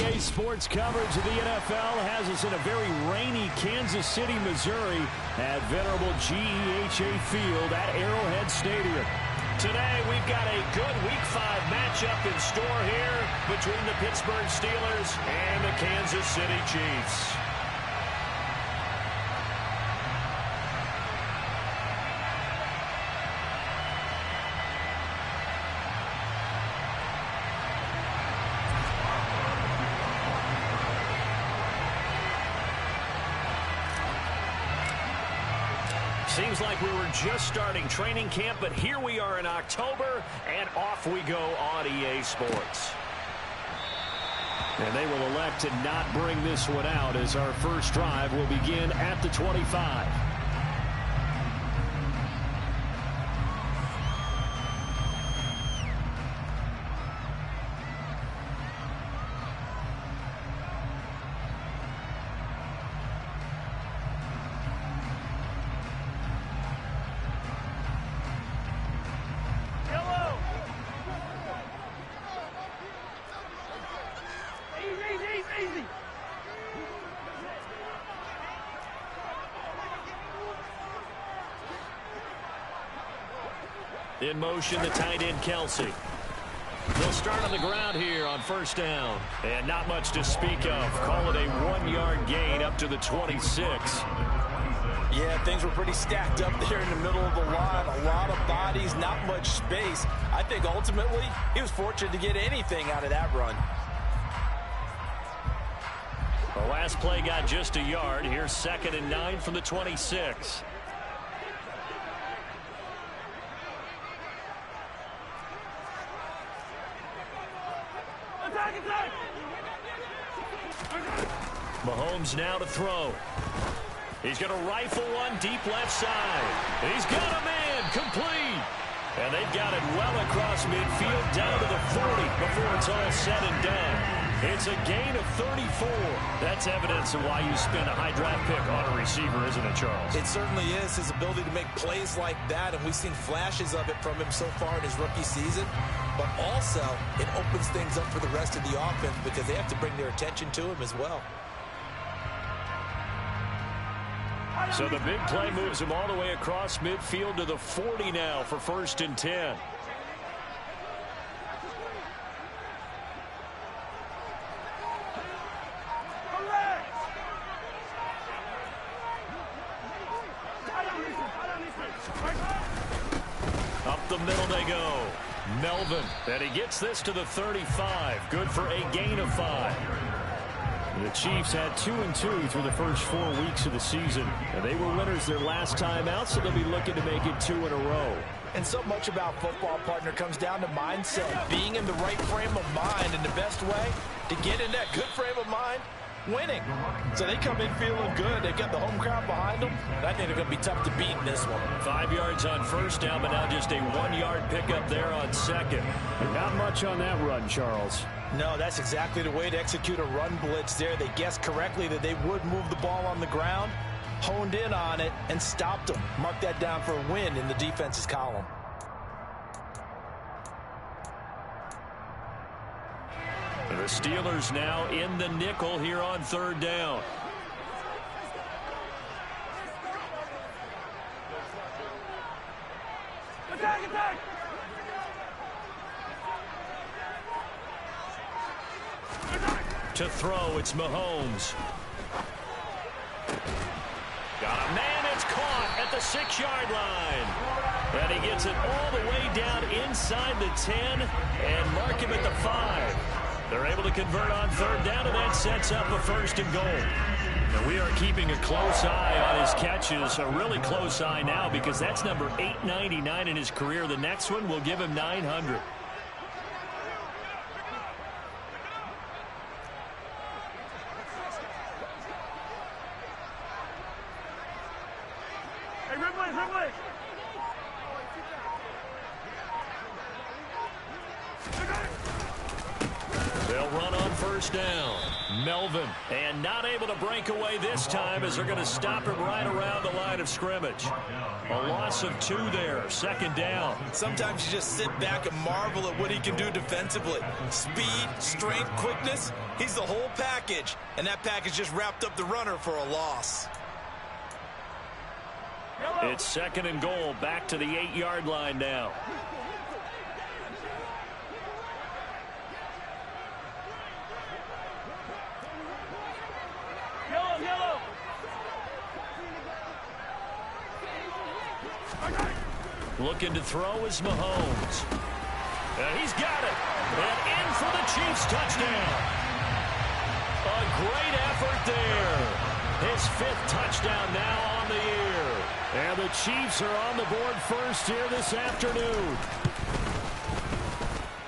RDA Sports coverage of the NFL has us in a very rainy Kansas City, Missouri at venerable GEHA Field at Arrowhead Stadium. Today, we've got a good Week 5 matchup in store here between the Pittsburgh Steelers and the Kansas City Chiefs. Seems like we were just starting training camp, but here we are in October, and off we go on EA Sports. And they will elect to not bring this one out as our first drive will begin at the 25. In motion, the tight end, Kelsey. They'll start on the ground here on first down. And not much to speak of. Call it a 1-yard gain up to the 26. Yeah, things were pretty stacked up there in the middle of the line. A lot of bodies, not much space. I think ultimately he was fortunate to get anything out of that run. The last play got just a yard. Here's 2nd and 9 from the 26. Mahomes now to throw. He's going to rifle one deep left side. He's got a man complete. And they've got it well across midfield down to the 40 before it's all said and done. It's a gain of 34. That's evidence of why you spend a high draft pick on a receiver, isn't it, Charles? It certainly is. His ability to make plays like that, and we've seen flashes of it from him so far in his rookie season. But also, it opens things up for the rest of the offense because they have to bring their attention to him as well. So the big play moves him all the way across midfield to the 40 now for 1st and 10. Up the middle they go. Melvin, and he gets this to the 35. Good for a gain of 5. The Chiefs had 2-2 through the first 4 weeks of the season. And they were winners their last time out, so they'll be looking to make it 2 in a row. And so much about football, partner, comes down to mindset. Being in the right frame of mind, and the best way to get in that good frame of mind, winning. So they come in feeling good. They got the home crowd behind them. And I think they're going to be tough to beat in this one. 5 yards on first down, but now just a 1-yard pickup there on second. Not much on that run, Charles. No, that's exactly the way to execute a run blitz there. They guessed correctly that they would move the ball on the ground, honed in on it, and stopped them. Mark that down for a win in the defense's column. The Steelers now in the nickel here on 3rd down. Attack! To throw, it's Mahomes. Got a man, it's caught at the 6-yard line. And he gets it all the way down inside the 10 and mark him at the 5. They're able to convert on 3rd down, and that sets up a 1st and goal. And we are keeping a close eye on his catches, a really close eye now because that's number 899 in his career. The next one will give him 900. They'll run on 1st down. Melvin. And not able to break away this time as they're going to stop him right around the line of scrimmage. A loss of 2 there, 2nd down. Sometimes you just sit back and marvel at what he can do defensively. Speed, strength, quickness, he's the whole package. And that package just wrapped up the runner for a loss. It's 2nd and goal, back to the 8-yard line now. Looking to throw is Mahomes. And he's got it. And in for the Chiefs touchdown. A great effort there. His 5th touchdown now on the year. And the Chiefs are on the board first here this afternoon.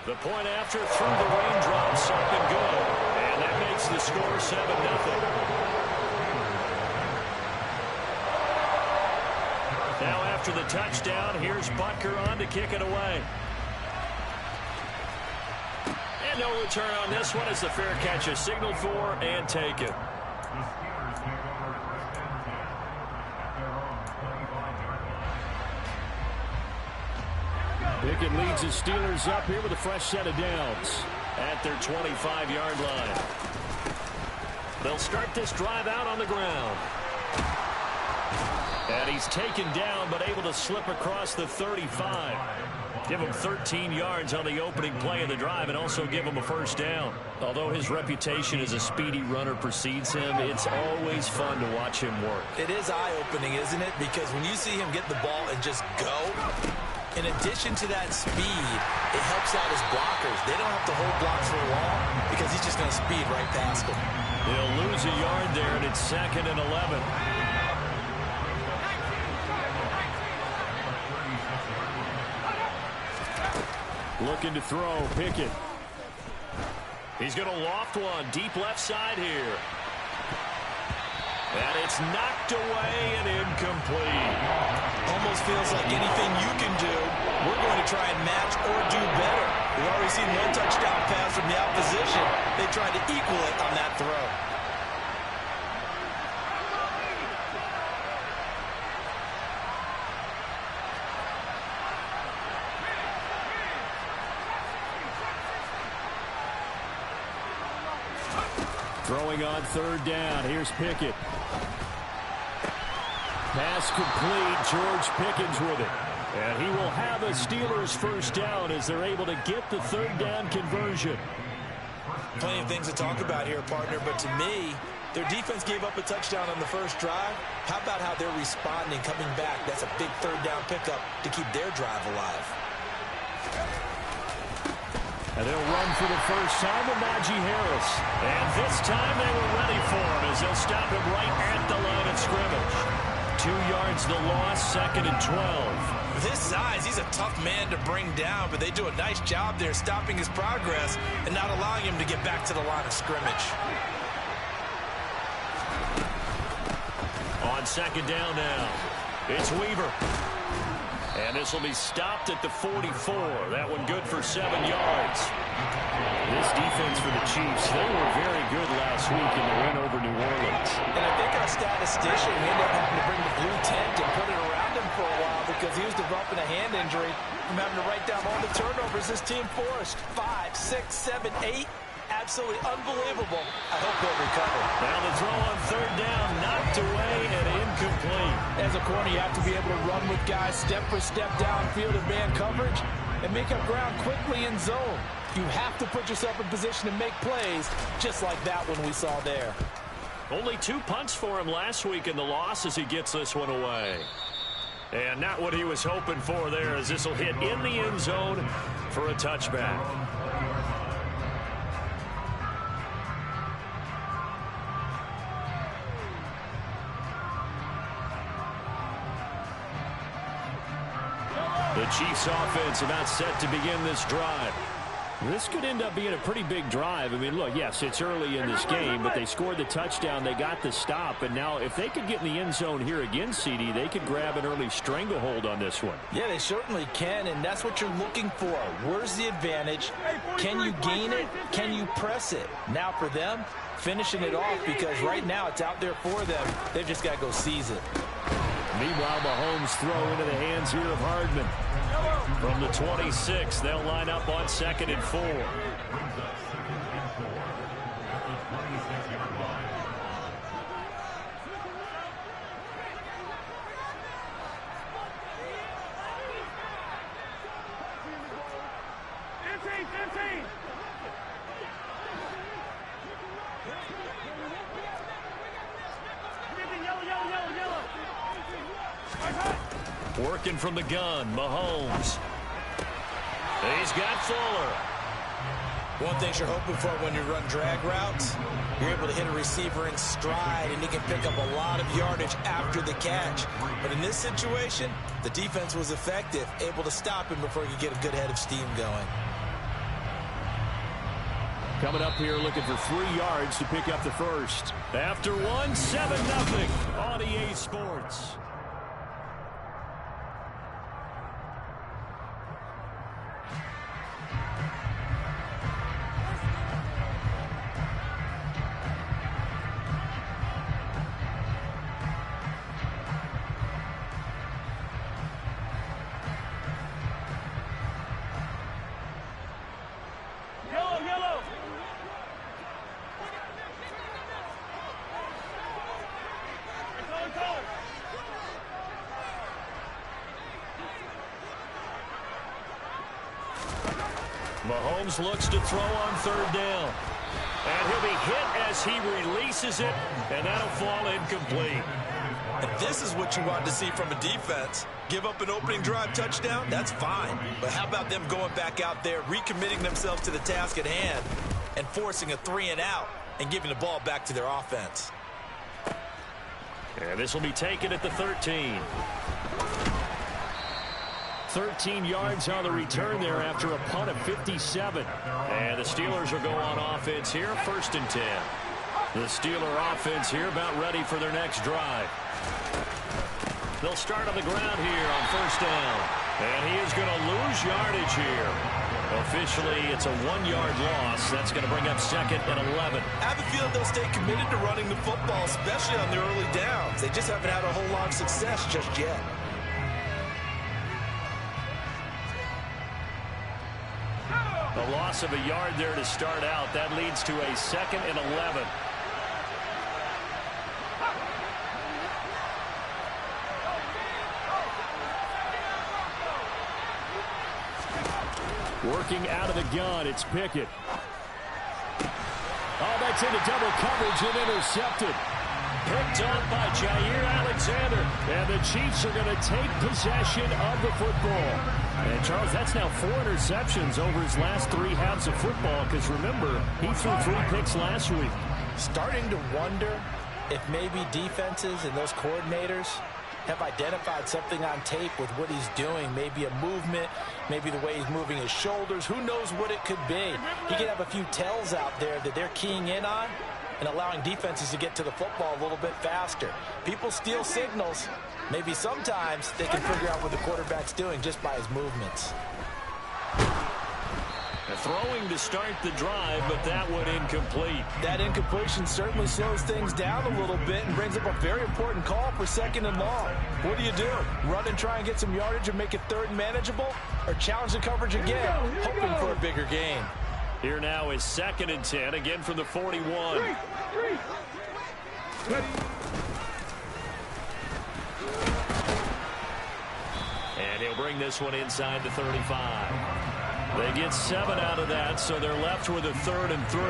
The point after through the raindrops up and good. And that makes the score 7-0. Now after the touchdown, here's Butker on to kick it away. And no return on this one as the fair catch is signaled for and taken. Pickett leads his Steelers up here with a fresh set of downs. At their 25-yard line. They'll start this drive out on the ground. And he's taken down, but able to slip across the 35. Give him 13 yards on the opening play of the drive and also give him a first down. Although his reputation as a speedy runner precedes him, it's always fun to watch him work. It is eye-opening, isn't it? Because when you see him get the ball and just go, in addition to that speed, it helps out his blockers. They don't have to hold blocks for long because he's just going to speed right past them. He'll lose a yard there, and it's 2nd and 11. Looking to throw, Pickett. He's going to loft one deep left side here. And it's knocked away and incomplete. Almost feels like anything you can do, we're going to try and match or do better. We've already seen one touchdown pass from the opposition. They tried to equal it on that throw. Throwing on 3rd down. Here's Pickett. Pass complete. George Pickens with it. And he will have a Steelers first down as they're able to get the 3rd down conversion. Plenty of things to talk about here, partner, but to me, their defense gave up a touchdown on the first drive. How about how they're responding, coming back? That's a big 3rd down pickup to keep their drive alive. And they'll run for the first time with Najee Harris. And this time they were ready for him as they'll stop him right at the line of scrimmage. 2 yards the loss, 2nd and 12. With his size, he's a tough man to bring down, but they do a nice job there stopping his progress and not allowing him to get back to the line of scrimmage. On 2nd down now, it's Weaver. And this will be stopped at the 44. That one good for 7 yards. This defense for the Chiefs, they were very good last week in the win over New Orleans. And I think our statistician ended up having to bring the blue tent and put it around him for a while because he was developing a hand injury from having to write down all the turnovers this team forced. 5, 6, 7, 8. Absolutely unbelievable. I hope he'll recover. Now the throw on 3rd down, knocked away and incomplete. As a corner, you have to be able to run with guys step for step downfield in man coverage and make up ground quickly in zone. You have to put yourself in position to make plays just like that one we saw there. Only 2 punts for him last week in the loss as he gets this one away. And not what he was hoping for there as this will hit in the end zone for a touchback. The Chiefs offense about set to begin this drive. This could end up being a pretty big drive. I mean, look, yes, it's early in this game, but they scored the touchdown. They got the stop. And now if they could get in the end zone here again, CD, they could grab an early stranglehold on this one. Yeah, they certainly can, and that's what you're looking for. Where's the advantage? Can you gain it? Can you press it? Now for them, finishing it off, because right now it's out there for them. They've just got to go seize it. Meanwhile, Mahomes throw into the hands here of Hardman. From the 26, they'll line up on 2nd and 4. Working from the gun, Mahomes. He's got Fuller. One thing you're hoping for when you run drag routes, you're able to hit a receiver in stride, and he can pick up a lot of yardage after the catch. But in this situation, the defense was effective, able to stop him before he could get a good head of steam going. Coming up here looking for 3 yards to pick up the first. After one, 7-0 on EA Sports. Mahomes looks to throw on 3rd down. And he'll be hit as he releases it, and that'll fall incomplete. If this is what you want to see from a defense, give up an opening drive touchdown, that's fine. But how about them going back out there, recommitting themselves to the task at hand, and forcing a 3-and-out and giving the ball back to their offense? And this will be taken at the 13. 13 yards on the return there after a punt of 57. And the Steelers will go on offense here, 1st and 10. The Steeler offense here about ready for their next drive. They'll start on the ground here on 1st down. And he is going to lose yardage here. Officially, it's a 1-yard loss. That's going to bring up 2nd and 11. I have a feeling they'll stay committed to running the football, especially on the early downs. They just haven't had a whole lot of success just yet. A loss of a yard there to start out. That leads to a 2nd and 11. Working out of the gun, it's Pickett. Oh, that's into double coverage and intercepted. Picked up by Jair Alexander. And the Chiefs are going to take possession of the football. And, Charles, that's now 4 interceptions over his last 3 halves of football, because, remember, he threw 3 picks last week. Starting to wonder if maybe defenses and those coordinators have identified something on tape with what he's doing. Maybe a movement, maybe the way he's moving his shoulders. Who knows what it could be? He could have a few tells out there that they're keying in on and allowing defenses to get to the football a little bit faster. People steal signals. Maybe sometimes they can figure out what the quarterback's doing just by his movements. Throwing to start the drive, but that one incomplete. That incompletion certainly slows things down a little bit and brings up a very important call for 2nd and long. What do you do? Run and try and get some yardage and make it 3rd and manageable? Or challenge the coverage again, hoping for a bigger gain? Here now is 2nd and 10, again from the 41. And he'll bring this one inside the 35. They get 7 out of that, so they're left with a 3rd and 3.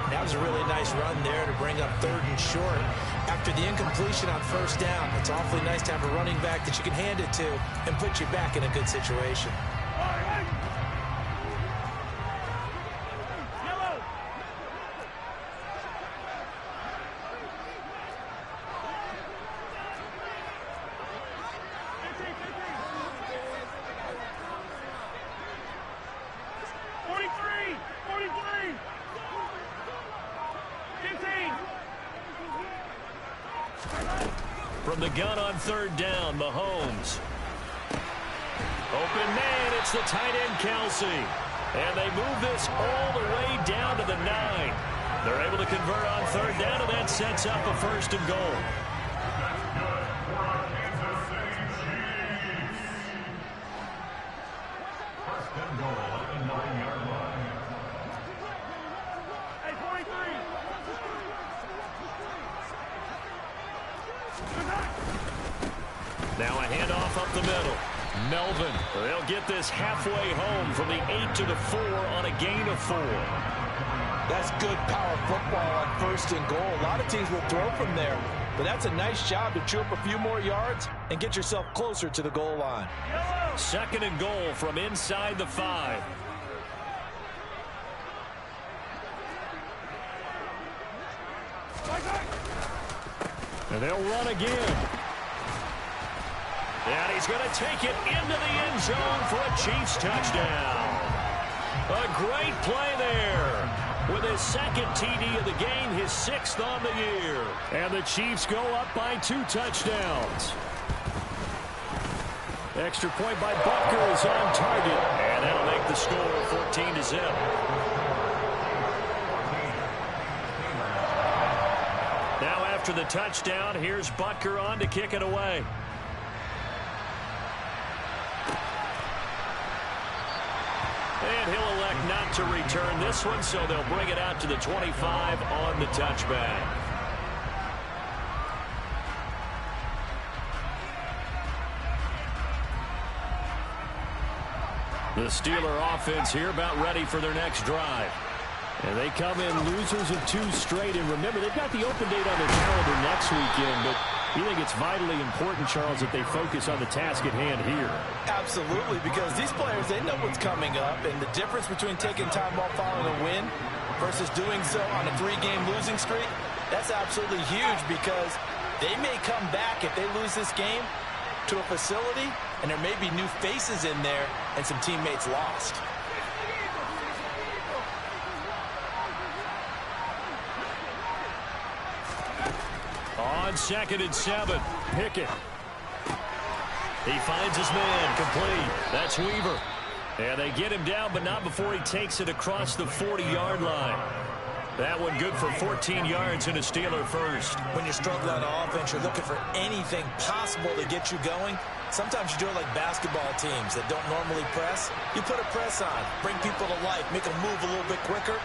That was a really nice run there to bring up 3rd and short. After the incompletion on 1st down, it's awfully nice to have a running back that you can hand it to and put you back in a good situation. From the gun on third down, Mahomes. Open man, it's the tight end, Kelsey. And they move this all the way down to the 9. They're able to convert on third down, and that sets up a 1st and goal. Now a handoff up the middle. Melvin. They'll get this halfway home from the 8 to the 4 on a gain of 4. That's good power football on 1st and goal. A lot of teams will throw from there, but that's a nice job to chew up a few more yards and get yourself closer to the goal line. 2nd and goal from inside the 5. And they'll run again. And he's going to take it into the end zone for a Chiefs touchdown. A great play there. With his 2nd TD of the game, his 6th on the year. And the Chiefs go up by 2 touchdowns. Extra point by Butker is on target. And that'll make the score 14-0. Now after the touchdown, here's Butker on to kick it away. And he'll elect not to return this one, so they'll bring it out to the 25 on the touchback. The Steeler offense here about ready for their next drive. And they come in losers of 2 straight. And remember, they've got the open date on their calendar next weekend, but you think it's vitally important, Charles, that they focus on the task at hand here? Absolutely, because these players, they know what's coming up, and the difference between taking time off following a win versus doing so on a 3-game losing streak, that's absolutely huge, because they may come back if they lose this game to a facility, and there may be new faces in there and some teammates lost. On 2nd and 7, Pickett. He finds his man, complete. That's Weaver. And they get him down, but not before he takes it across the 40-yard line. That one good for 14 yards and a Steeler first. When you're struggling on offense, you're looking for anything possible to get you going. Sometimes you do it like basketball teams that don't normally press. You put a press on, bring people to life, make them move a little bit quicker.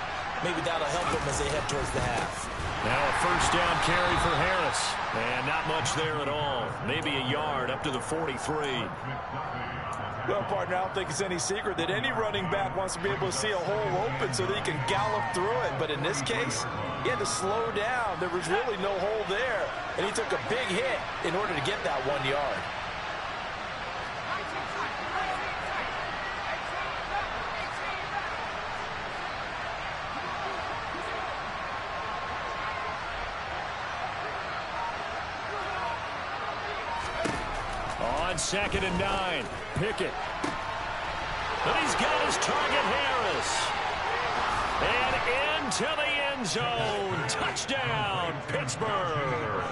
Maybe that'll help them as they head towards the half. Now a 1st down carry for Harris. And not much there at all. Maybe a yard up to the 43. Well, partner, I don't think it's any secret that any running back wants to be able to see a hole open so that he can gallop through it. But in this case, he had to slow down. There was really no hole there. And he took a big hit in order to get that 1 yard. On 2nd and 9, Pickett. And he's got his target, Harris. And into the end zone. Touchdown, Pittsburgh.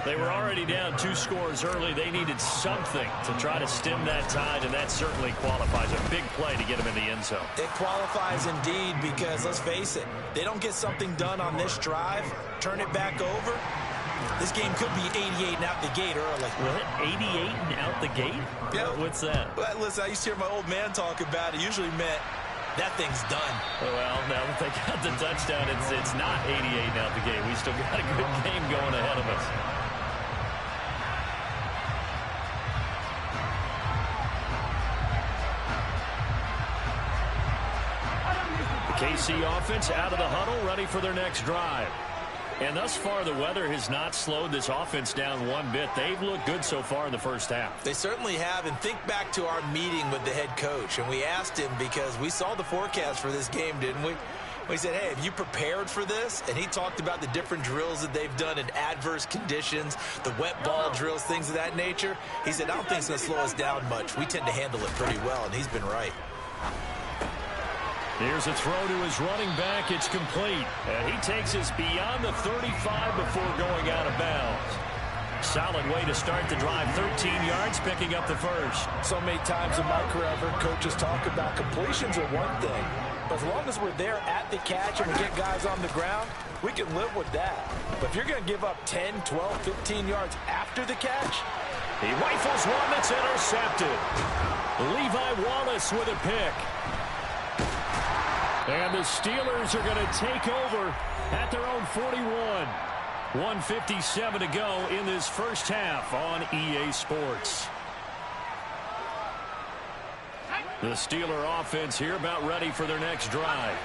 They were already down 2 scores early. They needed something to try to stem that tide, and that certainly qualifies. A big play to get them in the end zone. It qualifies indeed because, let's face it, they don't get something done on this drive, turn it back over. This game could be 88 and out the gate early. What? 88 and out the gate? Yeah. What's that? Well, listen, I used to hear my old man talk about it. Usually meant that thing's done. Well, now that they got the touchdown, it's not 88 and out the gate. We still got a good game going ahead of us. The KC offense out of the huddle, ready for their next drive. And thus far, the weather has not slowed this offense down one bit. They've looked good so far in the first half. They certainly have. And think back to our meeting with the head coach. And we asked him because we saw the forecast for this game, didn't we? We said, hey, have you prepared for this? And he talked about the different drills that they've done in adverse conditions, the wet ball drills, things of that nature. He said, I don't think it's going to slow us down much. We tend to handle it pretty well, and he's been right. Here's a throw to his running back. It's complete. And he takes us beyond the 35 before going out of bounds. Solid way to start the drive. 13 yards, picking up the first. So many times in my career, I've heard coaches talk about completions are one thing. But as long as we're there at the catch and we get guys on the ground, we can live with that. But if you're going to give up 10, 12, 15 yards after the catch, he rifles one that's intercepted. Levi Wallace with a pick. And the Steelers are going to take over at their own 41. 1:57 to go in this first half on EA Sports. The Steeler offense here about ready for their next drive.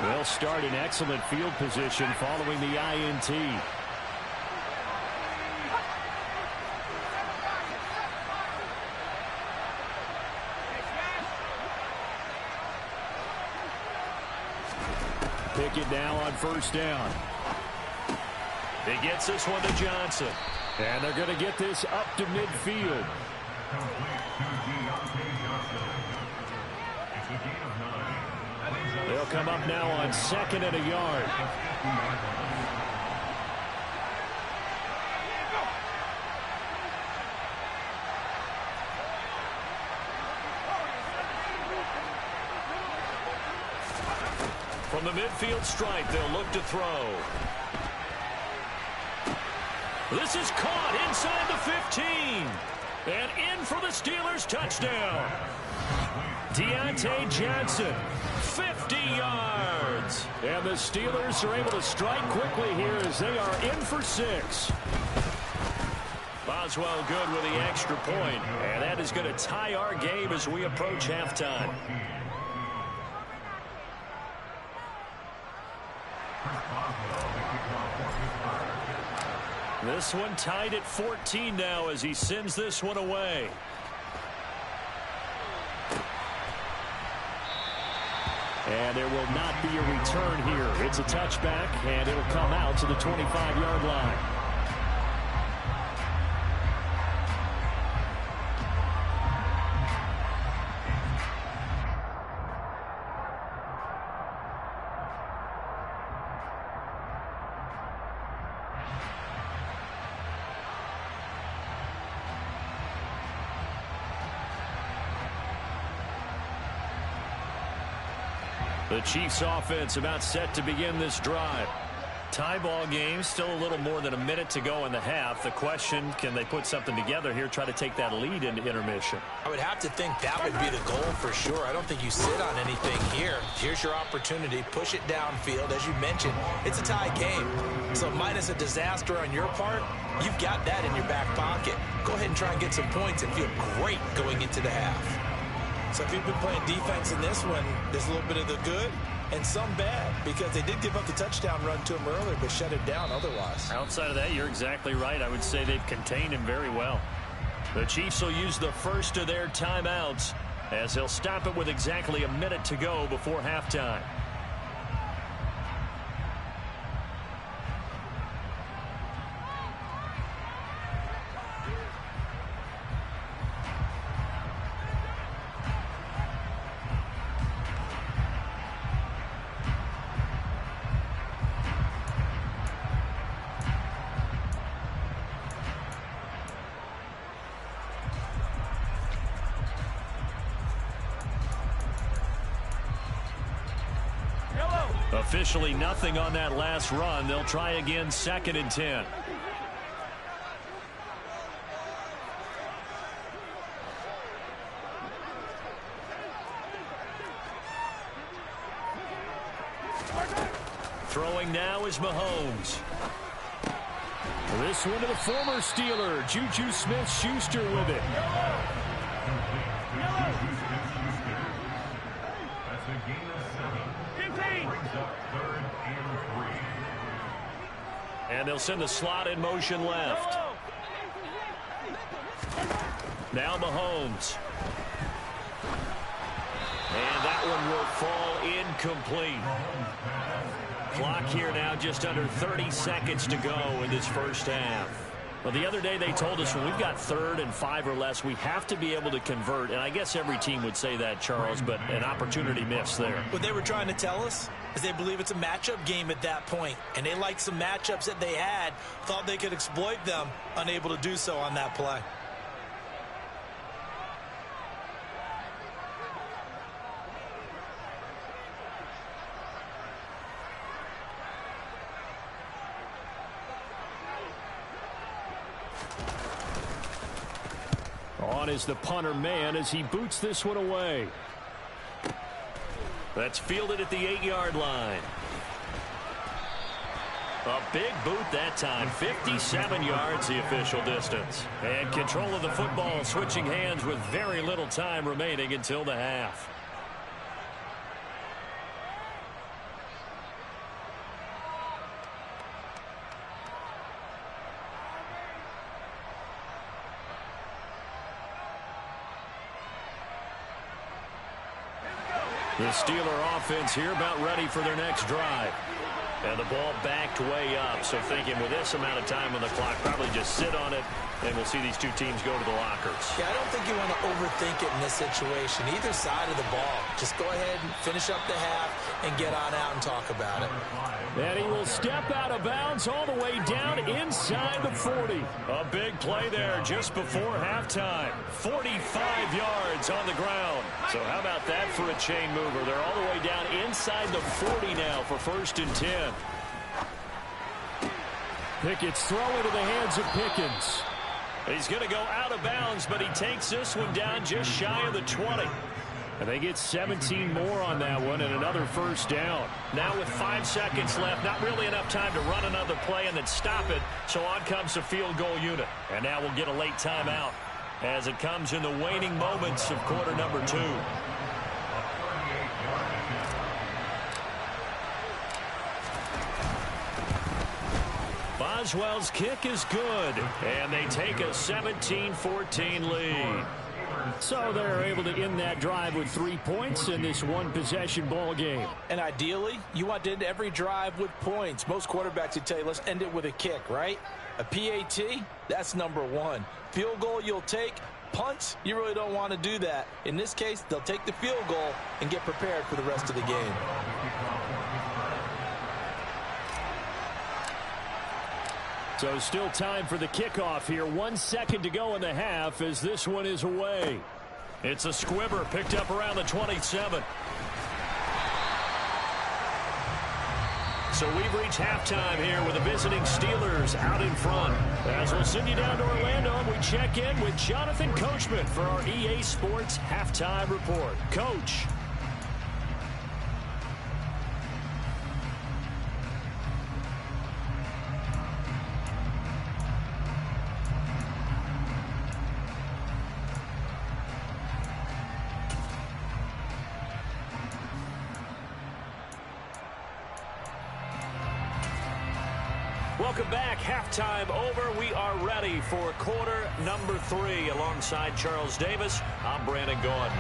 They'll start in excellent field position following the INT. Pickett now on first down. He gets this one to Johnson. And they're going to get this up to midfield. They'll come up now on 2nd and a yard. From the midfield stripe, they'll look to throw. This is caught inside the 15. And in for the Steelers touchdown. Deontay Johnson, 50 yards. And the Steelers are able to strike quickly here as they are in for 6. Boswell good with the extra point. And that is going to tie our game as we approach halftime. This one tied at 14 now as he sends this one away. And there will not be a return here. It's a touchback, and it'll come out to the 25-yard line. The Chiefs offense about set to begin this drive. Tie ball game, still a little more than a minute to go in the half. The question, can they put something together here, try to take that lead into intermission? I would have to think that would be the goal for sure. I don't think you sit on anything here. Here's your opportunity. Push it downfield. As you mentioned, it's a tie game. So minus a disaster on your part, you've got that in your back pocket. Go ahead and try and get some points and feel great going into the half. So if you've been playing defense in this one, there's a little bit of the good and some bad because they did give up the touchdown run to him earlier but shut it down otherwise. Outside of that, you're exactly right. I would say they've contained him very well. The Chiefs will use the first of their timeouts as they'll stop it with exactly a minute to go before halftime. Officially nothing on that last run. They'll try again 2nd and 10. Throwing now is Mahomes. This one to the former Steeler, Juju Smith-Schuster with it. And they'll send the slot in motion left. Now Mahomes. And that one will fall incomplete. Clock here now just under 30 seconds to go in this first half. Well, the other day they told us when we've got 3rd and 5 or less, we have to be able to convert. And I guess every team would say that, Charles, but an opportunity missed there. What they were trying to tell us is they believe it's a matchup game at that point. And they liked some matchups that they had, thought they could exploit them, unable to do so on that play. On is the punter man as he boots this one away. That's fielded at the 8-yard line. A big boot that time. 57 yards the official distance. And control of the football switching hands with very little time remaining until the half. The Steeler offense here about ready for their next drive. And the ball backed way up. So thinking with this amount of time on the clock, probably just sit on it, and we'll see these two teams go to the lockers. Yeah, I don't think you want to overthink it in this situation. Either side of the ball. Just go ahead and finish up the half and get on out and talk about it. And he will step out of bounds all the way down inside the 40. A big play there just before halftime. 45 yards on the ground. So how about that for a chain mover? They're all the way down inside the 40 now for 1st and 10. Pickett's throw into the hands of Pickens. He's going to go out of bounds, but he takes this one down just shy of the 20. And they get 17 more on that one and another 1st down. Now with 5 seconds left, not really enough time to run another play and then stop it. So on comes the field goal unit. And now we'll get a late timeout as it comes in the waning moments of quarter number 2. Boswell's kick is good, and they take a 17-14 lead. So they're able to end that drive with 3 points in this one-possession ball game. And ideally, you want to end every drive with points. Most quarterbacks would tell you, let's end it with a kick, right? A PAT, that's number 1. Field goal you'll take. Punts, you really don't want to do that. In this case, they'll take the field goal and get prepared for the rest of the game. So still time for the kickoff here. 1 second to go in the half as this one is away. It's a squibber picked up around the 27. So we've reached halftime here with the visiting Steelers out in front. As we'll send you down to Orlando, and we check in with Jonathan Coachman for our EA Sports Halftime Report. Coach. Welcome back. Halftime over. We are ready for quarter number 3. Alongside Charles Davis, I'm Brandon Gaudin.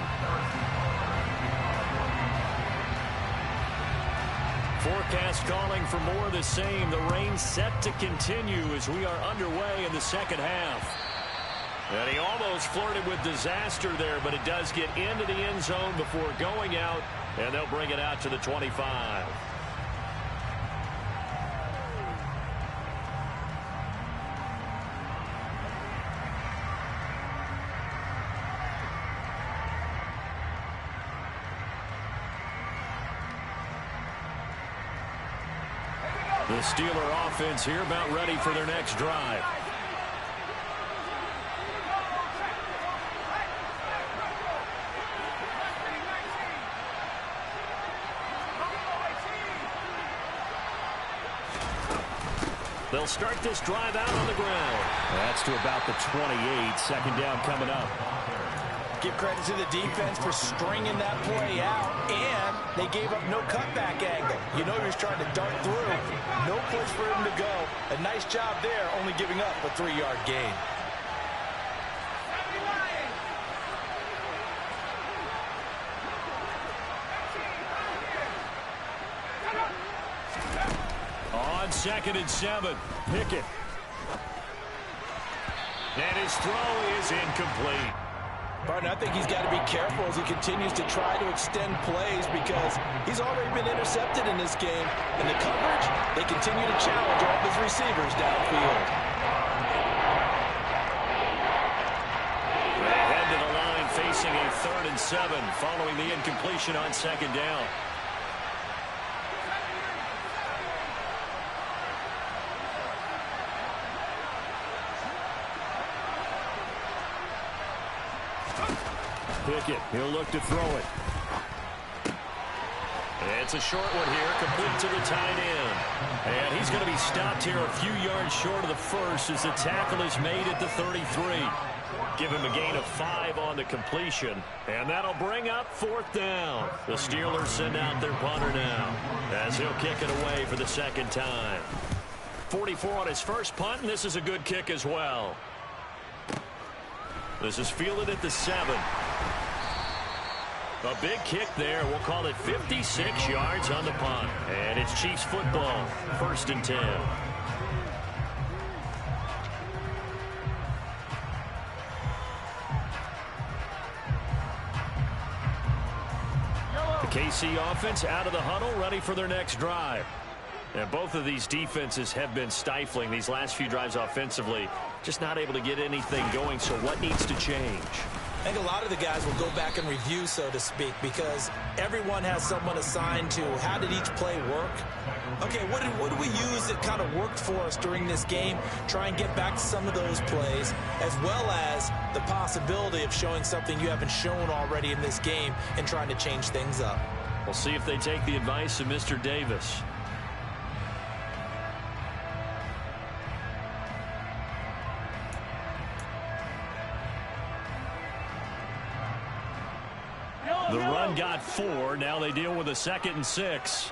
Forecast calling for more of the same. The rain set to continue as we are underway in the second half. And he almost flirted with disaster there, but it does get into the end zone before going out, and they'll bring it out to the 25. The Steeler offense here about ready for their next drive. They'll start this drive out on the ground. That's to about the 28. Second down coming up. Give credit to the defense for stringing that play out, and they gave up no cutback angle. You know he was trying to dart through. No place for him to go. A nice job there, only giving up a 3-yard gain. On 2nd and 7, Pickett. And his throw is incomplete. Partner, I think he's got to be careful as he continues to try to extend plays because he's already been intercepted in this game. And the coverage, they continue to challenge all of his receivers downfield. They head to the line facing a 3rd and 7 following the incompletion on 2nd down. Pickett, he'll look to throw it. It's a short one here, complete to the tight end. And he's going to be stopped here a few yards short of the first as the tackle is made at the 33. Give him a gain of 5 on the completion. And that'll bring up 4th down. The Steelers send out their punter now as he'll kick it away for the 2nd time. 44 on his first punt, and this is a good kick as well. This is fielded at the 7. A big kick there. We'll call it 56 yards on the punt. And it's Chiefs football, 1st and 10. The KC offense out of the huddle, ready for their next drive. And both of these defenses have been stifling these last few drives offensively. Just not able to get anything going, so what needs to change? I think a lot of the guys will go back and review, so to speak, because everyone has someone assigned to how did each play work. Okay, what did we use that kind of worked for us during this game? Try and get back to some of those plays, as well as the possibility of showing something you haven't shown already in this game and trying to change things up. We'll see if they take the advice of Mr. Davis. The run got 4. Now they deal with a 2nd and 6.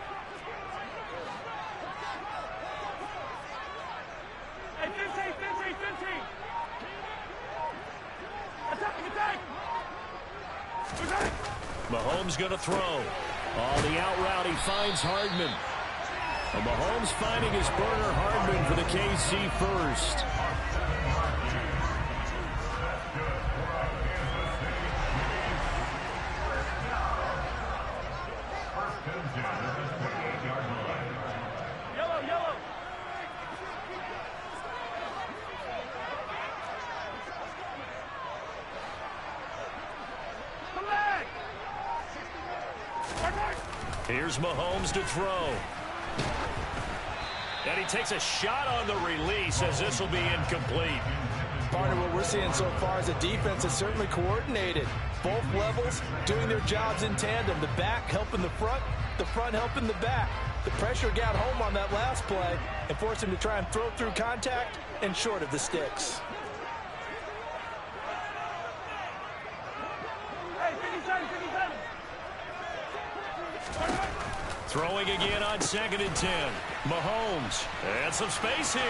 Mahomes going to throw. On the out route, he finds Hardman. And Mahomes finding his burner Hardman for the KC first. Here's Mahomes to throw. And he takes a shot on the release as this will be incomplete. Partner, what we're seeing so far is a defense that's certainly coordinated. Both levels doing their jobs in tandem. The back helping the front helping the back. The pressure got home on that last play and forced him to try and throw through contact and short of the sticks. Throwing again on 2nd and 10. Mahomes. And some space here.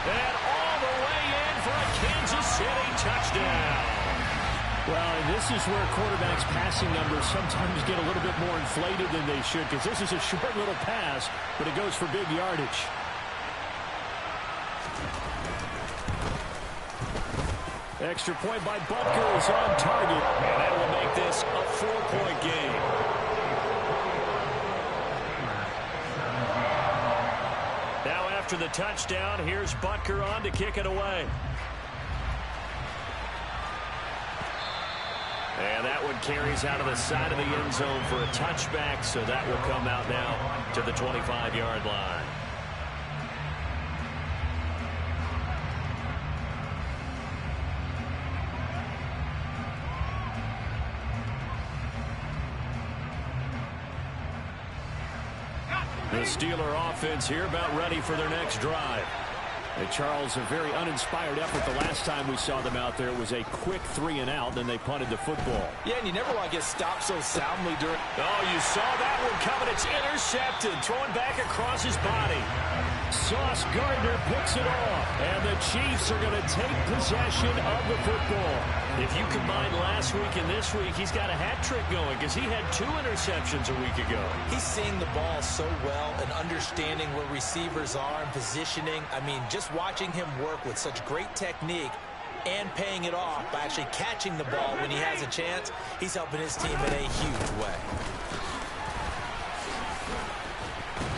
And all the way in for a Kansas City touchdown. Well, and this is where quarterbacks' passing numbers sometimes get a little bit more inflated than they should, because this is a short little pass, but it goes for big yardage. Extra point by Butker is on target. And that will make this a 4-point game. Now after the touchdown, here's Butker on to kick it away. And that one carries out of the side of the end zone for a touchback, so that will come out now to the 25-yard line. The Steeler offense here about ready for their next drive. And Charles, a very uninspired effort the last time we saw them out there. It was a quick 3 and out, then they punted the football. Yeah, and you never want to get stopped so soundly during... Oh, you saw that one coming. It's intercepted, throwing back across his body. Sauce Gardner picks it off, and the Chiefs are going to take possession of the football. If you combine last week and this week, he's got a hat trick going because he had 2 interceptions a week ago. He's seeing the ball so well and understanding where receivers are and positioning. I mean, just watching him work with such great technique and paying it off by actually catching the ball when he has a chance, he's helping his team in a huge way.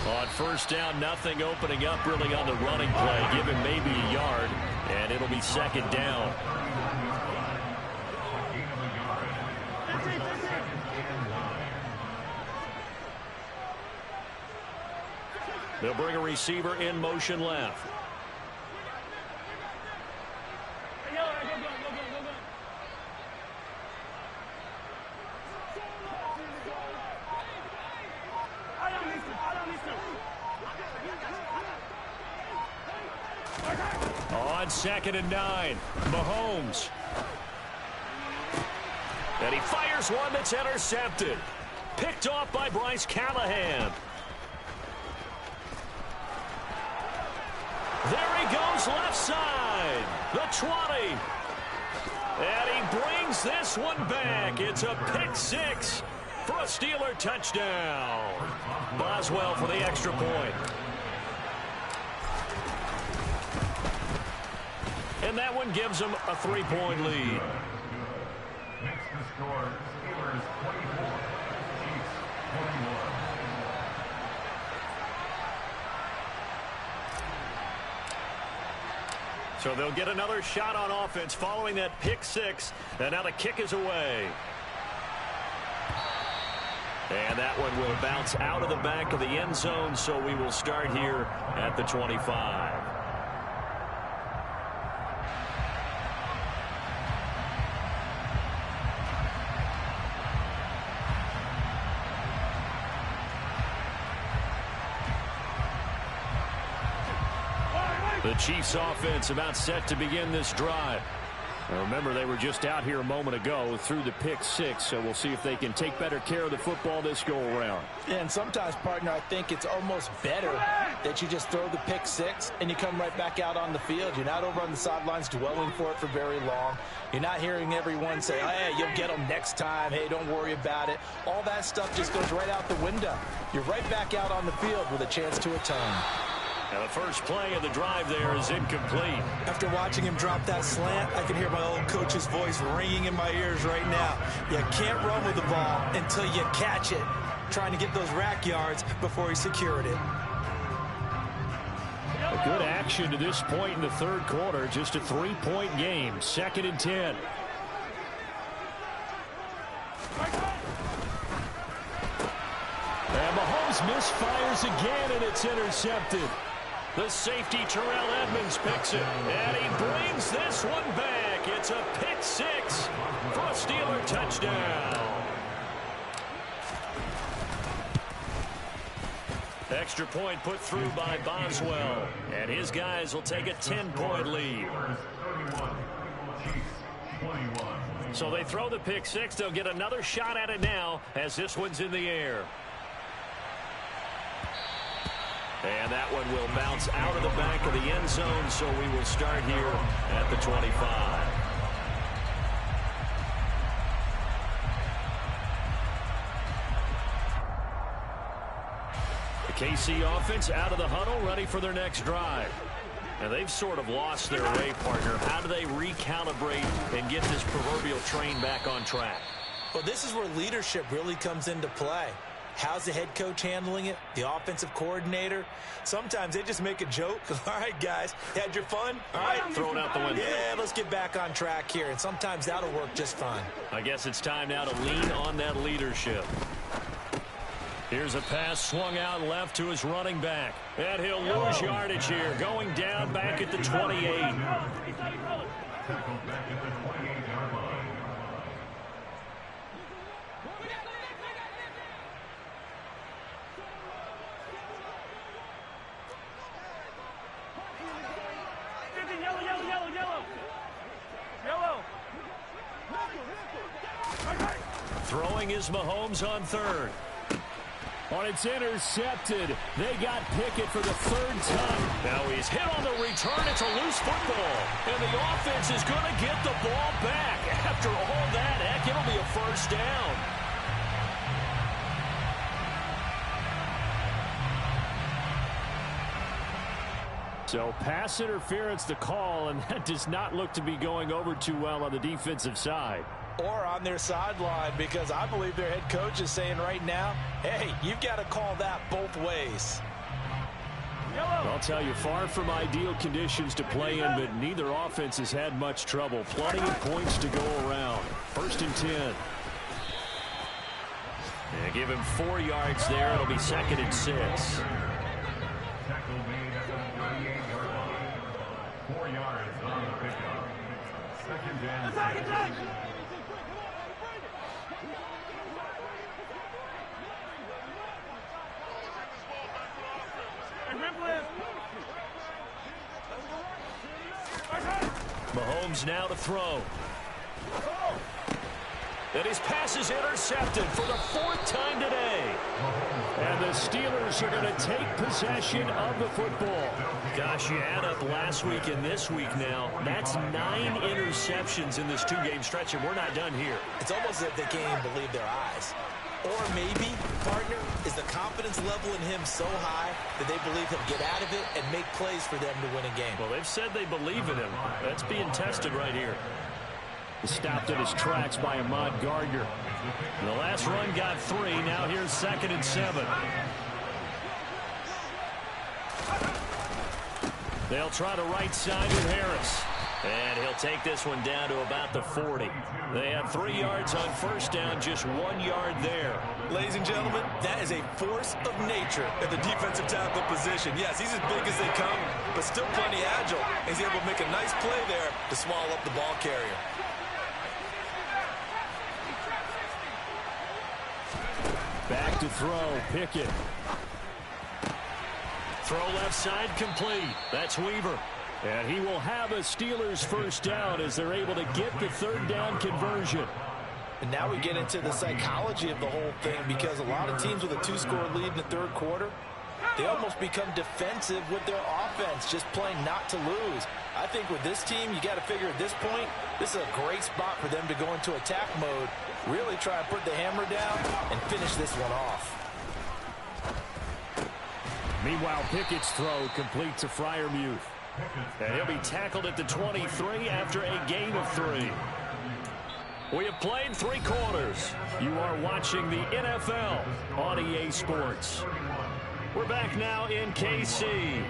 On first down, nothing opening up really on the running play. Give him maybe a yard, and it'll be second down. They'll bring a receiver in motion left. On 2nd and 9, Mahomes. And he fires one that's intercepted. Picked off by Bryce Callahan. There he goes left side. The 20. And he brings this one back. It's a pick 6 for a Steeler touchdown. Boswell for the extra point. And that one gives them a 3-point lead. Next to score, Steelers 24, Chiefs 21. So they'll get another shot on offense following that pick 6. And now the kick is away. And that one will bounce out of the back of the end zone. So we will start here at the 25. The Chiefs offense about set to begin this drive. Now remember, they were just out here a moment ago through the pick 6, so we'll see if they can take better care of the football this go around. And sometimes, partner, I think it's almost better that you just throw the pick 6 and you come right back out on the field. You're not over on the sidelines dwelling for it for very long. You're not hearing everyone say, hey, you'll get them next time. Hey, don't worry about it. All that stuff just goes right out the window. You're right back out on the field with a chance to atone. Now the first play of the drive there is incomplete. After watching him drop that slant, I can hear my old coach's voice ringing in my ears right now. You can't run with the ball until you catch it. Trying to get those rack yards before he secured it. A good action to this point in the third quarter. Just a 3-point game. 2nd and 10. And Mahomes misfires again, and it's intercepted. The safety, Terrell Edmonds, picks it, and he brings this one back. It's a pick 6 for a Steeler touchdown. Extra point put through by Boswell, and his guys will take a 10-point lead. So they throw the pick 6. They'll get another shot at it now as this one's in the air. And that one will bounce out of the back of the end zone, so we will start here at the 25. The KC offense out of the huddle, ready for their next drive. And they've sort of lost their way, partner. How do they recalibrate and get this proverbial train back on track? Well, this is where leadership really comes into play. How's the head coach handling it? The offensive coordinator? Sometimes they just make a joke. All right, guys, had your fun? All right. Throw it out the window. Yeah, let's get back on track here. And sometimes that'll work just fine. I guess it's time now to lean on that leadership. Here's a pass swung out left to his running back. And he'll lose yardage here, going down back at the 28. Throwing is Mahomes on third. Oh, it's intercepted. They got Pickett for the third time. Now he's hit on the return. It's a loose football. And the offense is going to get the ball back. After all that, heck, it'll be a first down. So pass interference the call, and that does not look to be going over too well on the defensive side. Or on their sideline, because I believe their head coach is saying right now, hey, you've got to call that both ways. I'll tell you, far from ideal conditions to play in, but neither offense has had much trouble. Plenty of points to go around. 1st and 10. Yeah, give him 4 yards there. It'll be 2nd and 6. Tackle made at the 38-yard line. 4 yards on the pickup. 2nd and 6. Mahomes now to throw. And his pass is intercepted for the 4th time today. And the Steelers are going to take possession of the football. Gosh, you add up last week and this week now. That's 9 interceptions in this 2-game stretch, and we're not done here. It's almost as if they can't even believe their eyes. Or maybe, partner, is the confidence level in him so high that they believe he'll get out of it and make plays for them to win a game. Well, they've said they believe in him. That's being tested right here. Stopped at his tracks by Ahmad Gardner. The last run got 3. Now here's 2nd and 7. They'll try to right side with Harris. And he'll take this one down to about the 40. They have 3 yards on 1st down, just 1 yard there. Ladies and gentlemen, that is a force of nature at the defensive tackle position. Yes, he's as big as they come, but still plenty agile. He's able to make a nice play there to swallow up the ball carrier. Back to throw, Pickett. Throw left side complete. That's Weaver. And he will have a Steelers 1st down as they're able to get the 3rd down conversion. And now we get into the psychology of the whole thing, because a lot of teams with a 2-score lead in the 3rd quarter, they almost become defensive with their offense, just playing not to lose. I think with this team, you got to figure at this point, this is a great spot for them to go into attack mode, really try and put the hammer down and finish this one off. Meanwhile, Pickett's throw complete to Freiermuth. And he'll be tackled at the 23 after a gain of 3. We have played 3 quarters. You are watching the NFL on EA Sports. We're back now in KC.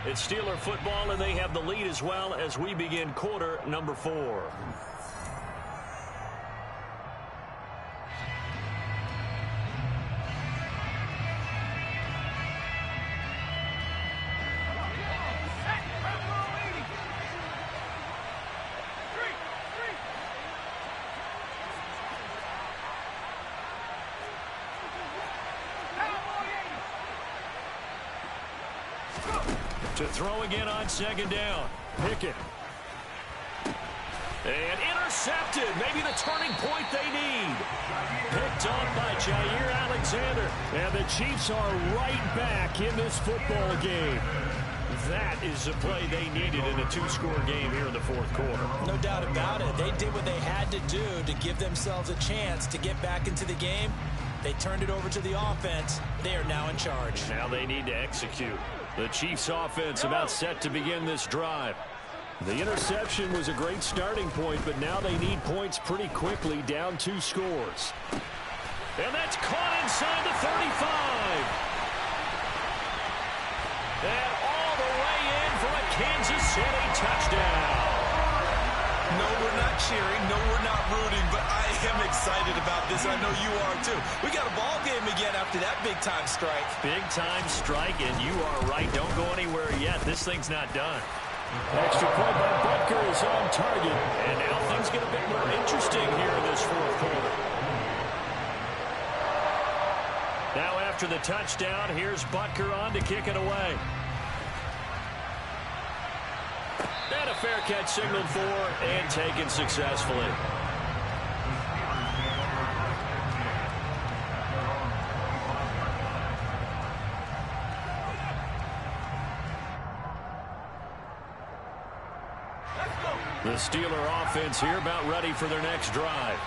It's Steeler football, and they have the lead as well as we begin quarter number 4. To throw again on 2nd down. Pickett. And intercepted. Maybe the turning point they need. Picked off by Jair Alexander. And the Chiefs are right back in this football game. That is the play they needed in a 2-score game here in the 4th quarter. No doubt about it. They did what they had to do to give themselves a chance to get back into the game. They turned it over to the offense. They are now in charge. Now they need to execute. The Chiefs offense about set to begin this drive. The interception was a great starting point, but now they need points pretty quickly, down 2 scores. And that's caught inside the 35. And all the way in for a Kansas City touchdown. No, we're not cheering. No, we're not rooting, but I am excited about this. I know you are too. We got a ball game again after that big-time strike. Big-time strike, and you are right. Don't go anywhere yet. This thing's not done. Extra point by Butker is on target. And now things get a bit more interesting here in this 4th quarter. Now after the touchdown, here's Butker on to kick it away. And a fair catch signaled for and taken successfully. The Steeler offense here about ready for their next drive.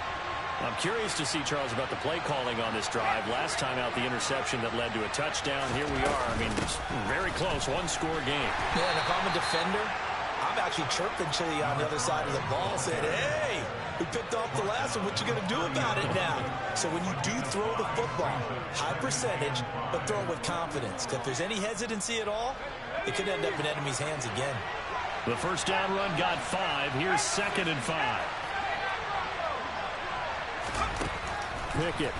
I'm curious to see, Charles, about the play calling on this drive. Last time out, the interception that led to a touchdown. Here we are. I mean, it's very close, one-score game. Yeah, and if I'm a defender, I'm actually chirping Chili on the other side of the ball, saying, hey, we picked off the last one. What you going to do about it now? So when you do throw the football, high percentage, but throw it with confidence. If there's any hesitancy at all, it could end up in enemy's hands again. The first down run got 5. Here's 2nd and 5. Pickett.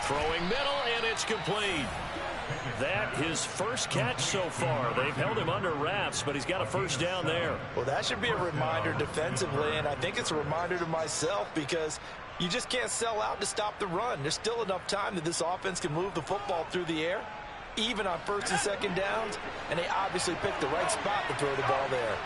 Throwing middle, and it's complete. That his first catch so far. They've held him under wraps, but he's got a first down there. Well, that should be a reminder defensively, and I think it's a reminder to myself because you just can't sell out to stop the run. There's still enough time that this offense can move the football through the air, even on 1st and 2nd downs, and they obviously picked the right spot to throw the ball there.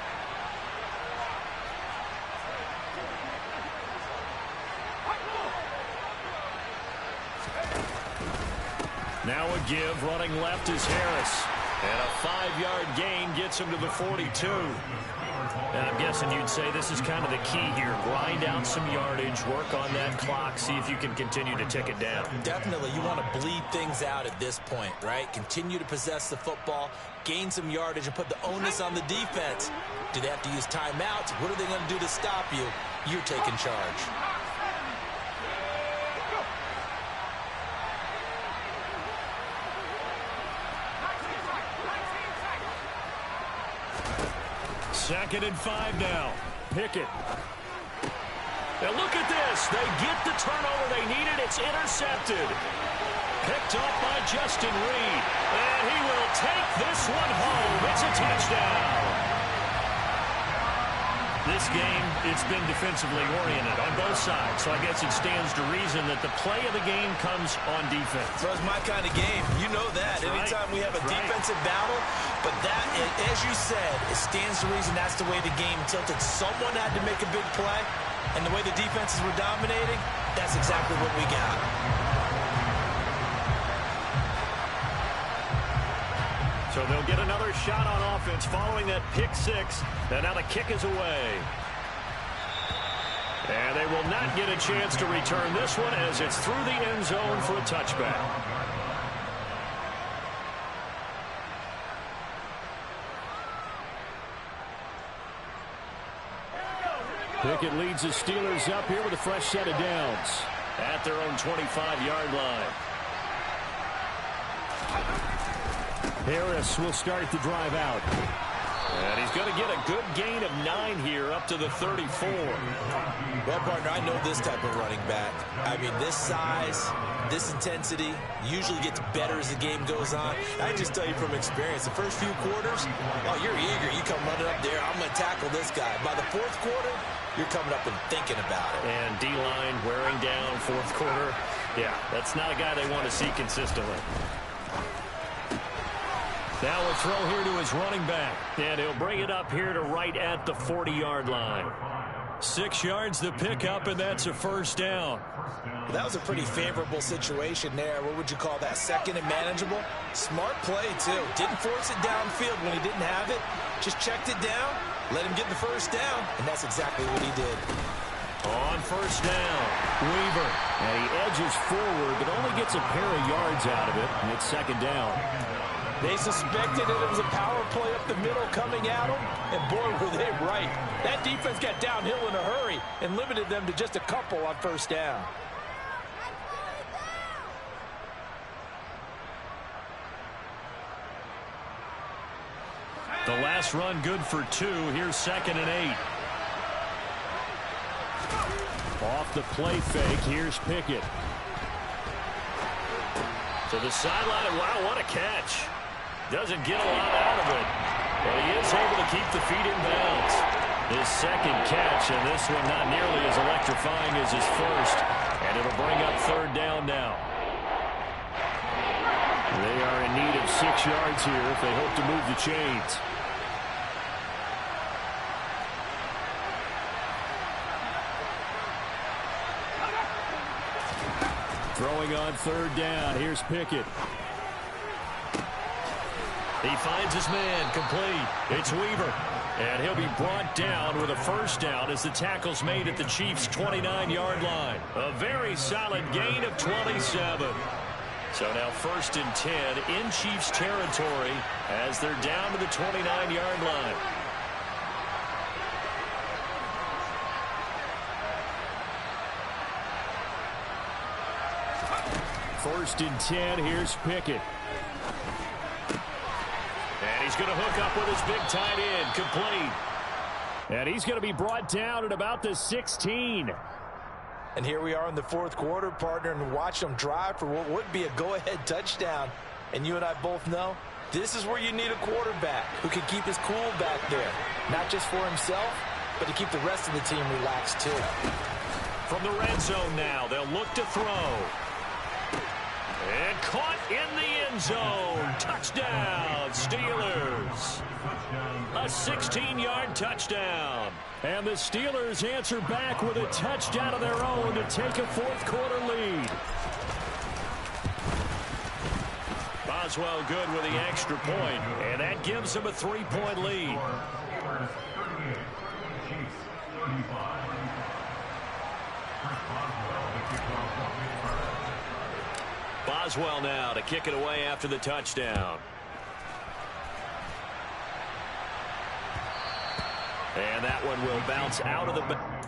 Now a give, running left is Harris. And a 5-yard gain gets him to the 42. And I'm guessing you'd say this is kind of the key here. Grind out some yardage, work on that clock, see if you can continue to tick it down. Definitely, you want to bleed things out at this point, right? Continue to possess the football, gain some yardage, and put the onus on the defense. Do they have to use timeouts? What are they going to do to stop you? You're taking charge. Second and 5 now. Pickett. Now look at this. They get the turnover they needed. It's intercepted. Picked up by Justin Reed. And he will take this one home. It's a touchdown. This game, it's been defensively oriented on both sides. So I guess it stands to reason that the play of the game comes on defense. Well, it's my kind of game. You know that. That's Anytime right. we have a That's defensive battle. But that, as you said, it stands to reason that's the way the game tilted. Someone had to make a big play. And the way the defenses were dominating, that's exactly what we got. So they'll get another shot on offense following that pick 6. And now the kick is away. And they will not get a chance to return this one as it's through the end zone for a touchback. Pickett leads the Steelers up here with a fresh set of downs at their own 25-yard line. Harris will start the drive out. And he's going to get a good gain of 9 here up to the 34. Well, partner, I know this type of running back. I mean, this size, this intensity usually gets better as the game goes on. I just tell you from experience, the first few quarters, oh, you're eager. You come running up there, I'm going to tackle this guy. By the 4th quarter, you're coming up and thinking about it. And D-line wearing down 4th quarter. Yeah, that's not a guy they want to see consistently. Now a throw here to his running back. And he'll bring it up here to right at the 40-yard line. 6 yards the pickup, and that's a first down. That was a pretty favorable situation there. What would you call that? 2nd and manageable? Smart play, too. Didn't force it downfield when he didn't have it. Just checked it down, let him get the first down, and that's exactly what he did. On first down, Weaver. And he edges forward, but only gets a pair of yards out of it, and it's 2nd down. They suspected it was a power play up the middle coming at them, and boy, were they right. That defense got downhill in a hurry and limited them to just a couple on first down. The last run good for 2. Here's 2nd and 8. Off the play fake, here's Pickett. To the sideline, and wow, what a catch. Doesn't get a lot out of it, but he is able to keep the feet in bounds. His 2nd catch, and this one not nearly as electrifying as his first, and it'll bring up 3rd down now. They are in need of 6 yards here if they hope to move the chains. Throwing on 3rd down, here's Pickett. He finds his man, complete. It's Weaver. And he'll be brought down with a first down as the tackle's made at the Chiefs' 29-yard line. A very solid gain of 27. So now 1st and 10 in Chiefs territory as they're down to the 29-yard line. First and 10, here's Pickett. And he's going to hook up with his big tight end, complete. And he's going to be brought down at about the 16. And here we are in the 4th quarter, partner, and watch them drive for what would be a go-ahead touchdown. And you and I both know this is where you need a quarterback who can keep his cool back there. Not just for himself, but to keep the rest of the team relaxed too. From the red zone now, they'll look to throw. And caught in the end zone. Touchdown, Steelers. A 16-yard touchdown. And the Steelers answer back with a touchdown of their own to take a 4th quarter lead. Boswell good with the extra point, and that gives them a 3-point lead. Boswell now to kick it away after the touchdown. And that one will bounce out of the...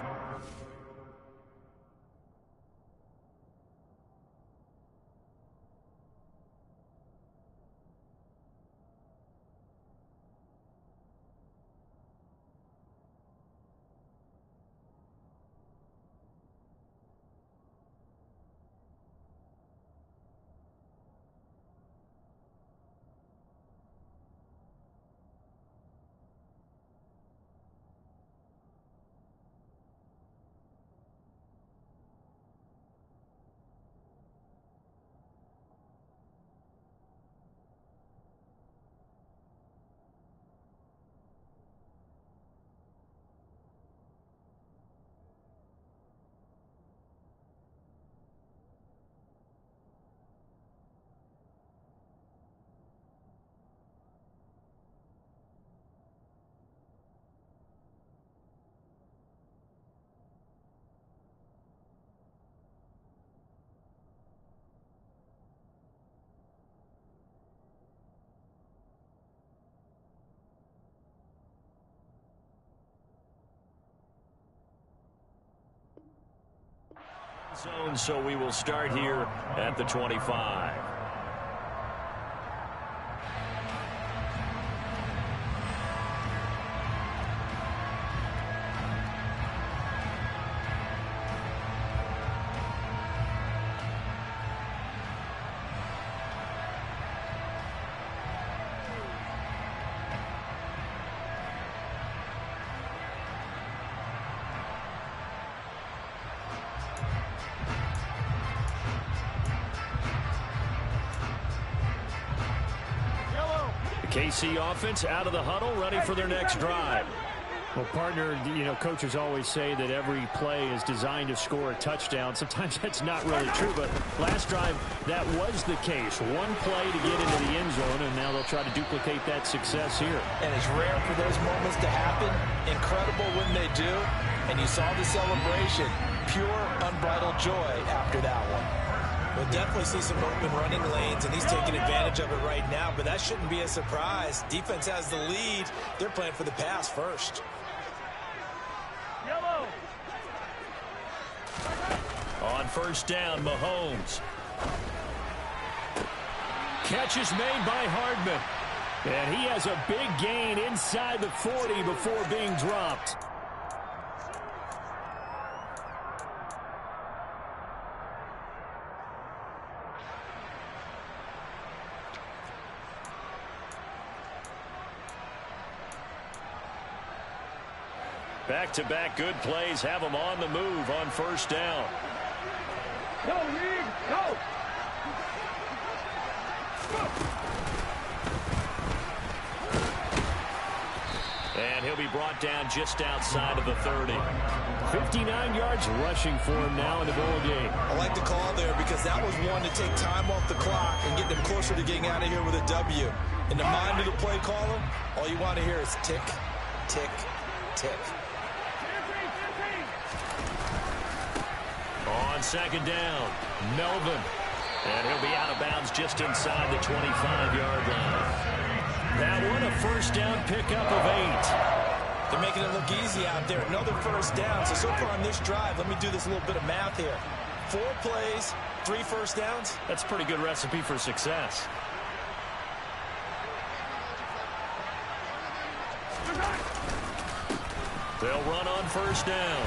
zone, so we will start here at the 25. KC offense out of the huddle, ready for their next drive. Well, partner, coaches always say that every play is designed to score a touchdown. Sometimes that's not really true, but last drive, that was the case. One play to get into the end zone, and now they'll try to duplicate that success here. And it's rare for those moments to happen. Incredible when they do. And you saw the celebration. Pure, unbridled joy after that one. We'll definitely see some open running lanes, and he's taking advantage of it right now, but that shouldn't be a surprise. Defense has the lead. They're playing for the pass first. Yellow. On first down, Mahomes. Catch is made by Hardman. And he has a big gain inside the 40 before being dropped. Back-to-back good plays have them on the move on first down. Go, Reed, go! And he'll be brought down just outside of the 30. 59 yards rushing for him now in the ball game. I like the call there because that was one to take time off the clock and get them closer to getting out of here with a W. In the mind of the play caller, all you want to hear is tick, tick, tick. On second down, Melvin. And he'll be out of bounds just inside the 25-yard line. That one, a first down pickup of 8. They're making it look easy out there. Another first down. So far on this drive, let me do this little bit of math here. 4 plays, 3 first downs. That's a pretty good recipe for success. They'll run on first down.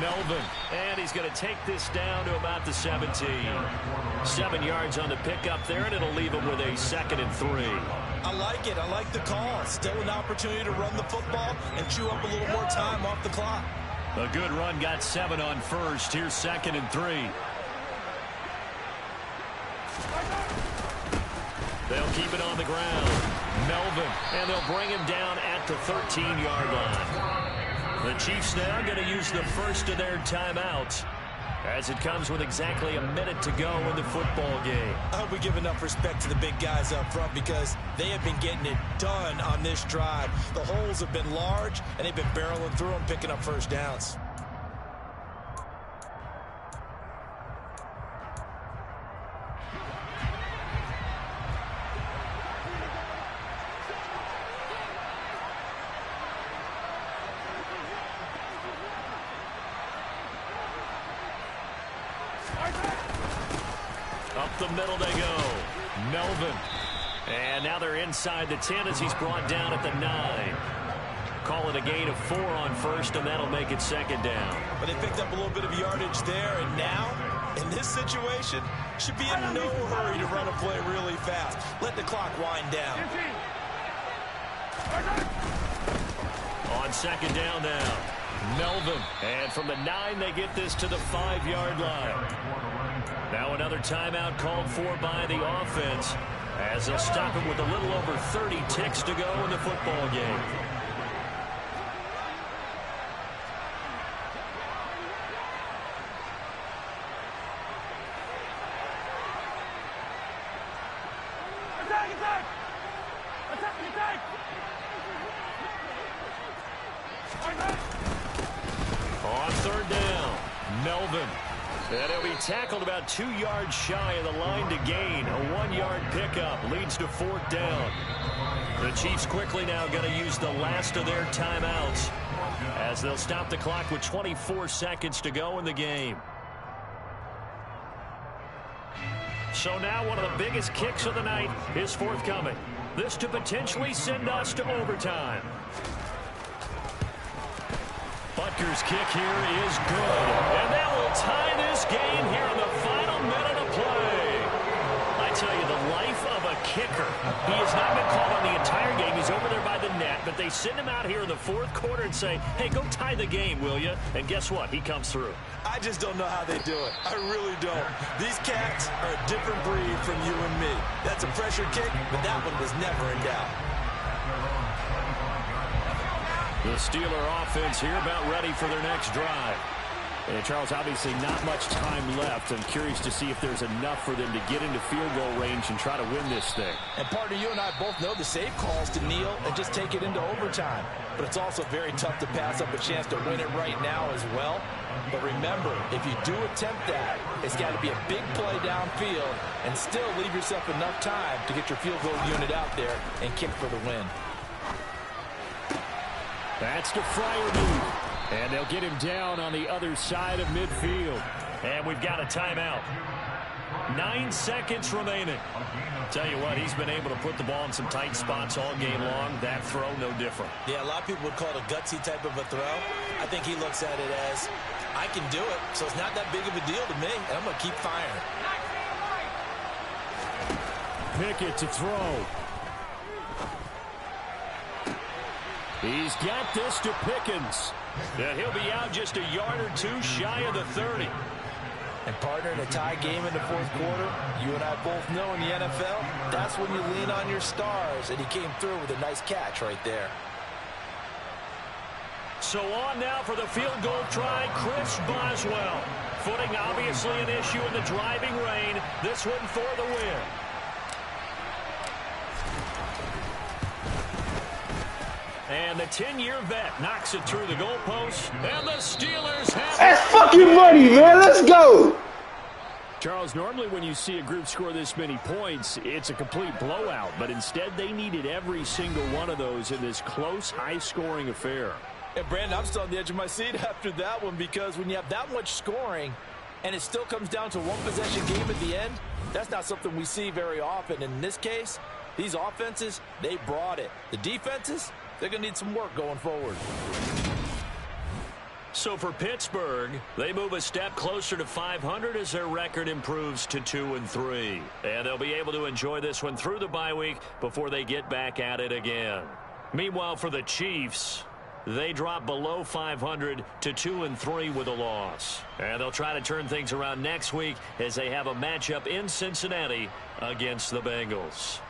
Melvin. And he's going to take this down to about the 17. 7 yards on the pickup there, and it'll leave him with a 2nd and 3. I like it. I like the call. Still an opportunity to run the football and chew up a little more time off the clock. A good run, got 7 on first. Here's 2nd and 3. They'll keep it on the ground. Melvin, and they'll bring him down at the 13-yard line. The Chiefs now going to use the first of their timeouts as it comes with exactly a minute to go in the football game. I hope we give enough respect to the big guys up front because they have been getting it done on this drive. The holes have been large, and they've been barreling through them, picking up first downs. Up the middle they go. Melvin. And now they're inside the 10 as he's brought down at the 9. Call it a gain of 4 on first, and that'll make it 2nd down. But they picked up a little bit of yardage there, and now, in this situation, should be in no hurry to run a play really fast. Let the clock wind down. On 2nd down now. Melvin. And from the 9, they get this to the 5-yard line. Now another timeout called for by the offense as they'll stop it with a little over 30 ticks to go in the football game. On 3rd down, Melvin. And he'll be tackled about 2 yards shy of the line to gain. A 1-yard pickup leads to 4th down. The Chiefs quickly now going to use the last of their timeouts as they'll stop the clock with 24 seconds to go in the game. So now one of the biggest kicks of the night is forthcoming. This to potentially send us to overtime. Butker's kick here is good. And that will tie this game here in the final minute of play. I tell you, the life of a kicker. He has not been called on the entire game. He's over there by the net. But they send him out here in the 4th quarter and say, hey, go tie the game, will you? And guess what? He comes through. I just don't know how they do it. I really don't. These cats are a different breed from you and me. That's a pressure kick, but that one was never in doubt. The Steeler offense here about ready for their next drive. And Charles, obviously not much time left. I'm curious to see if there's enough for them to get into field goal range and try to win this thing. And partner, you and I both know the safe calls to kneel and just take it into overtime. But it's also very tough to pass up a chance to win it right now as well. But remember, if you do attempt that, it's got to be a big play downfield and still leave yourself enough time to get your field goal unit out there and kick for the win. That's the Freiermuth. And they'll get him down on the other side of midfield. And we've got a timeout. 9 seconds remaining. Tell you what, he's been able to put the ball in some tight spots all game long. That throw, no different. Yeah, a lot of people would call it a gutsy type of a throw. I think he looks at it as, I can do it, so it's not that big of a deal to me, and I'm going to keep firing. Pickett to throw. He's got this to Pickens. And he'll be out just a yard or 2 shy of the 30. And partner, in a tie game in the 4th quarter, you and I both know in the NFL, that's when you lean on your stars, and he came through with a nice catch right there. So on now for the field goal try, Chris Boswell. Footing obviously an issue in the driving rain. This one for the win. And the 10-year vet knocks it through the goalpost. And the Steelers have... That's fucking money, man. Let's go. Charles, normally when you see a group score this many points, it's a complete blowout. But instead, they needed every single one of those in this close, high-scoring affair. And, Brandon, I'm still on the edge of my seat after that one because when you have that much scoring and it still comes down to one possession game at the end, that's not something we see very often. In this case, these offenses, they brought it. The defenses, they're going to need some work going forward. So for Pittsburgh, they move a step closer to 500 as their record improves to 2-3. And they'll be able to enjoy this one through the bye week before they get back at it again. Meanwhile, for the Chiefs, they drop below 500 to 2-3 with a loss. And they'll try to turn things around next week as they have a matchup in Cincinnati against the Bengals.